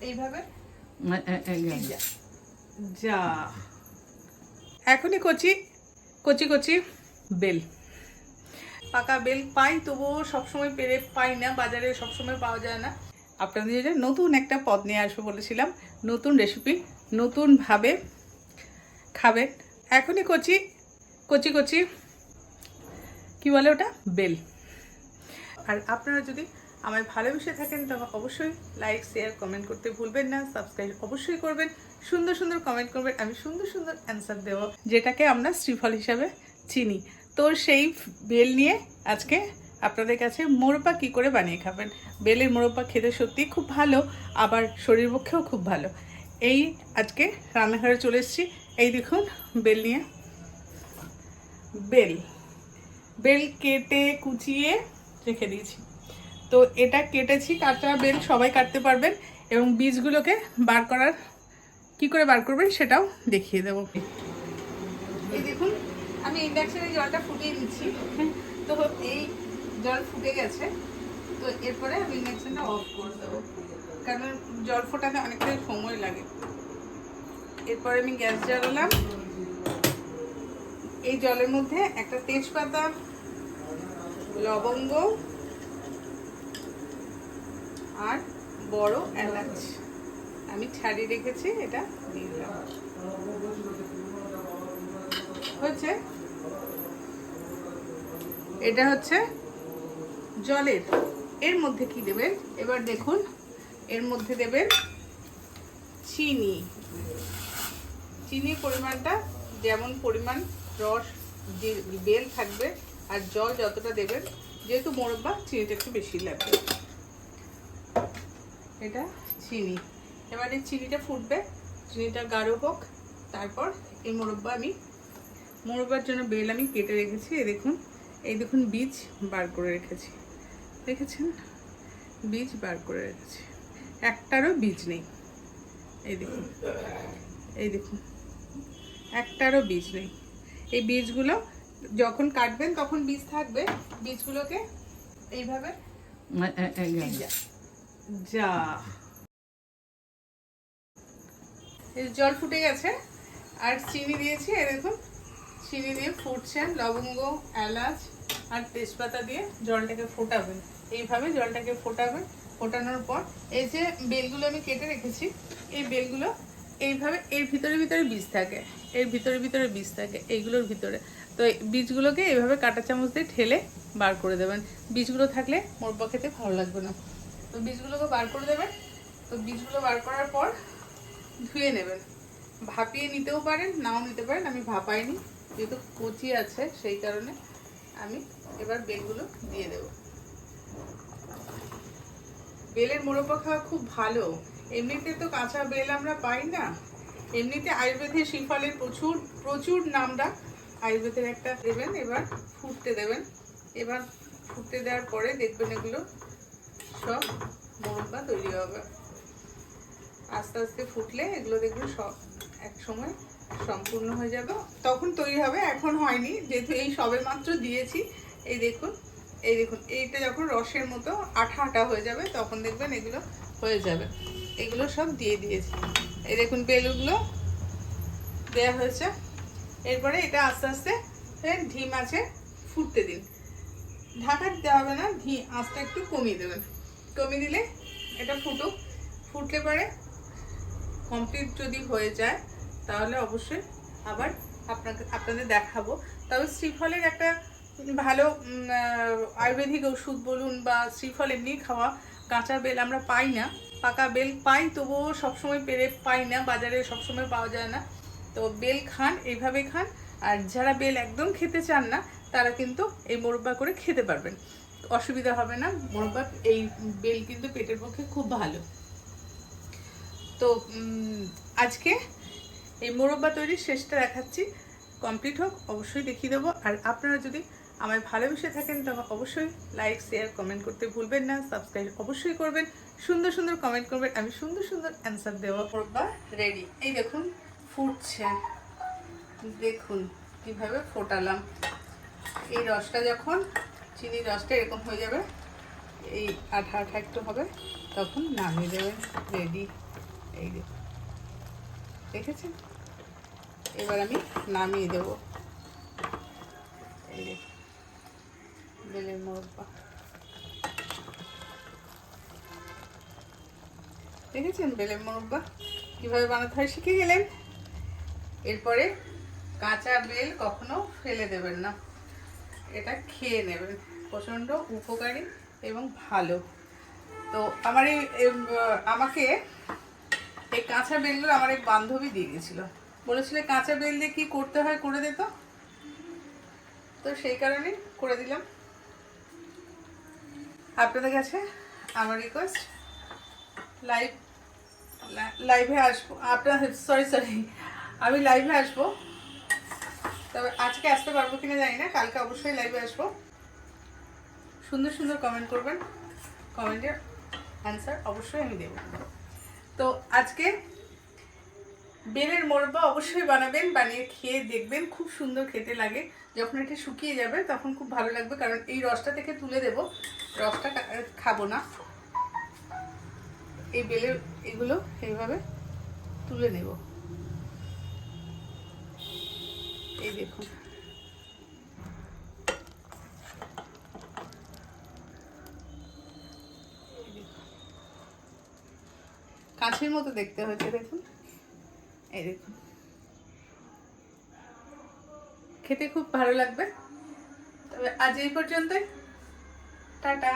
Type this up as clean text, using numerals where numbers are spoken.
এইভাবে যা এখনই কচি কচি কচি বেল, পাকা বেল পাই, তবুও সবসময় পেরে পাই না, বাজারে সবসময় পাওয়া যায় না। আপনাদের নতুন একটা পদ নিয়ে আসবো বলেছিলাম, নতুন রেসিপি, নতুনভাবে খাবেন। এখনই কচি কচি কচি কী বলে ওটা, বেল। আর আপনারা যদি আমায় ভালোবেসে থাকেন তবে অবশ্যই লাইক শেয়ার কমেন্ট করতে ভুলবেন না, সাবস্ক্রাইব অবশ্যই করবেন, সুন্দর সুন্দর কমেন্ট করবেন, আমি সুন্দর সুন্দর অ্যান্সার দেব, যেটাকে আমরা শ্রীফল হিসাবে চিনি। তো সেই বেল নিয়ে আজকে আপনাদের কাছে মোরব্বা কী করে বানিয়ে খাবেন। বেলের মোরব্বা খেতে সত্যি খুব ভালো, আবার শরীর পক্ষেও খুব ভালো। এই আজকে রান্নাঘরে চলে এসেছি, এই দেখুন বেল নিয়ে। বেল কেটে কুচিয়ে রেখে দিয়েছি। তো এটা কেটেছি, কাঁচা বেল সবাই কাটতে পারবেন, এবং বীজগুলোকে বার করার কি করে বার করবেন সেটাও দেখিয়ে দেবো। এই দেখুন আমি ইন্ডাকশনে জলটা ফুটিয়ে দিচ্ছি। তো এই জল ফুটে গেছে, তো এরপরে আমি ইন্ডাকশনটা অফ করে দেবো, কারণ জল ফোটাতে অনেকটাই সময় লাগে। এরপরে আমি গ্যাস জ্বালালাম। এই জলের মধ্যে একটা তেজপাতা, লবঙ্গ আর বড় এলাচ আমি ছাড়িয়ে রেখেছি, এটা দিয়ে দিলাম। হচ্ছে এটা হচ্ছে জলের। এর মধ্যে কি দেবেন এবার দেখুন, এর মধ্যে দেবেন চিনি। চিনির পরিমাণটা যেমন পরিমাণ রস যে বেল থাকবে আর জল যতটা দেবেন, যেহেতু মোরব্বা চিনিটা একটু বেশি লাগবে। এটা চিনি। এবার এই চিনিটা ফুটবে, চিনিটা গাঢ় হোক, তারপর এই মোরব্বার জন্য বেল আমি কেটে রেখেছি। এই দেখুন বীজ বার করে রেখেছি, দেখেছেন বীজ বার করে রেখেছি, একটারও বীজ নেই। এই দেখুন একটারও বীজ নেই। এই বীজগুলো যখন কাটবেন তখন বীজ থাকবে, বীজগুলোকে এইভাবে যা। জল ফুটে গেছে আর চিনি দিয়েছি, দেখুন চিনি দিয়ে ফুটছে, লবঙ্গ, এলাচ আর তেজপাতা দিয়ে জলটাকে ফোটাবেন। এইভাবে জলটাকে ফোটাবেন। ফোটানোর পর এই যে বেলগুলো আমি কেটে রেখেছি, এই বেলগুলো এইভাবে এর ভিতরে বীজ থাকে, এর ভিতরে বীজ থাকে এইগুলোর ভিতরে। তো বীজগুলোকে এইভাবে কাঁটা চামচ দিয়ে ঠেলে বার করে দেবেন। বীজগুলো থাকলে মোরব্বা খেতে ভালো লাগবে না, তো বীজগুলোকে বার করে দেবেন। তো বীজগুলো বার করার পর ধুয়ে নেবেন, ভাপিয়ে নিতেও পারেন, নাও নিতে পারেন। আমি ভাপাইনি, যেহেতু কচি আছে সেই কারণে আমি এবার বেলগুলো দিয়ে দেব। বেলের মোরব্বা খাওয়া খুব ভালো, এমনিতে তো কাঁচা বেল আমরা পাই না। এমনিতে আয়ুর্বেদে শ্রীফলের প্রচুর নামডাক। আয়ুর্বেদের একটা দেবেন, এবার ফুটতে দেবেন। এবার ফুটতে দেওয়ার পরে দেখবেন এগুলো সব মোরব্বা তৈরি হবে। আস্তে আস্তে ফুটলে এগুলো দেখবেন সব এক সময় সম্পূর্ণ হয়ে যাবে, তখন তৈরি হবে। এখন হয়নি, যেহেতু এই সবে মাত্র দিয়েছি। এই দেখুন এইটা যখন রসের মতো আঠা আঠা হয়ে যাবে তখন দেখবেন এগুলো হয়ে যাবে। এগুলো সব দিয়ে দিয়েছি। এই দেখুন বেলগুলো দেওয়া হয়েছে। এরপরে এটা আস্তে আস্তে ঢিম আছে ফুটতে দিন, ঢাকা দিতে হবে না, আঁচটা একটু কমিয়ে দেবেন। কমিয়ে দিলে এটা ফুটলে পরে কমপ্লিট যদি হয়ে যায় তাহলে অবশ্যই আবার আপনাদের দেখাবো। তবে শ্রীফলের একটা ভালো আয়ুর্বেদিক ওষুধ বলুন বা শ্রীফল এমনি খাওয়া, কাঁচা বেল আমরা পাই না, পাকা বেল পাই, তবুও সবসময় পেরে পাই না, বাজারে সবসময় পাওয়া যায় না। তো বেল খান, এইভাবে খান। আর যারা বেল একদম খেতে চান না তারা কিন্তু এই মোরব্বা করে খেতে পারবেন, অসুবিধা হবে না। মোরব্বা এই বেল কিন্তু পেটের পক্ষে খুব ভালো। তো আজকে এই মোরব্বা তৈরির শেষটা দেখাচ্ছি, কমপ্লিট হোক অবশ্যই দেখিয়ে দেবো। আর আপনারা যদি আমায় ভালোবেসে থাকেন তবে অবশ্যই লাইক শেয়ার কমেন্ট করতে ভুলবেন না, সাবস্ক্রাইব অবশ্যই করবেন, সুন্দর সুন্দর কমেন্ট করবেন, আমি সুন্দর সুন্দর অ্যান্সার দেবো। মোরব্বা রেডি। এই দেখুন ফুটছে, দেখুন কীভাবে ফোটালাম। এই রসটা যখন চিনির রসটা এরকম হয়ে যাবে, এই আঠা আঠা একটু হবে, তখন নামিয়ে দেবেন। রেডি। এই দেখুন, দেখেছেন? এবার আমি নামিয়ে দেবো। এই দেখুন বেলের মোরব্বা, দেখেছেন বেলের মোরব্বা কীভাবে বানাতে হয় শিখে গেলেন। এরপরে কাঁচা বেল কখনো ফেলে দেবেন না, এটা খেয়ে নেবেন, প্রচণ্ড উপকারী এবং ভালো। তো আমার আমাকে এই কাঁচা বেলগুলো আমার এক বান্ধবী দিয়ে গেছিলো, বলেছিল কাঁচা বেল দিয়ে কী করতে হয় করে দিত, তো সেই কারণেই করে দিলাম। আপনাদের কাছে আমার রিকোয়েস্ট, লাইভে আসবো আপনার, সরি আমি লাইভে আসবো, তবে আজকে আসতে পারবো কিনা জানি না, কালকে অবশ্যই লাইভে আসবো। সুন্দর সুন্দর কমেন্ট করবেন, কমেন্টের অ্যান্সার অবশ্যই আমি দেব। তো আজকে বেলের মোরব্বা অবশ্যই বানাবেন, বানিয়ে খেয়ে দেখবেন, খুব সুন্দর খেতে লাগে। যখন এটা শুকিয়ে যাবে তখন খুব ভালো লাগবে, কারণ এই রসটা থেকে তুলে দেব, রসটা খাবো না। এই বেলের এগুলো এইভাবে তুলে নেব। এই দেখুন, কাঁচের মতো দেখতে হয়েছে দেখুন। এই দেখুন, খেতে খুব ভালো লাগবে। তবে আজ এই পর্যন্তই, টাটা।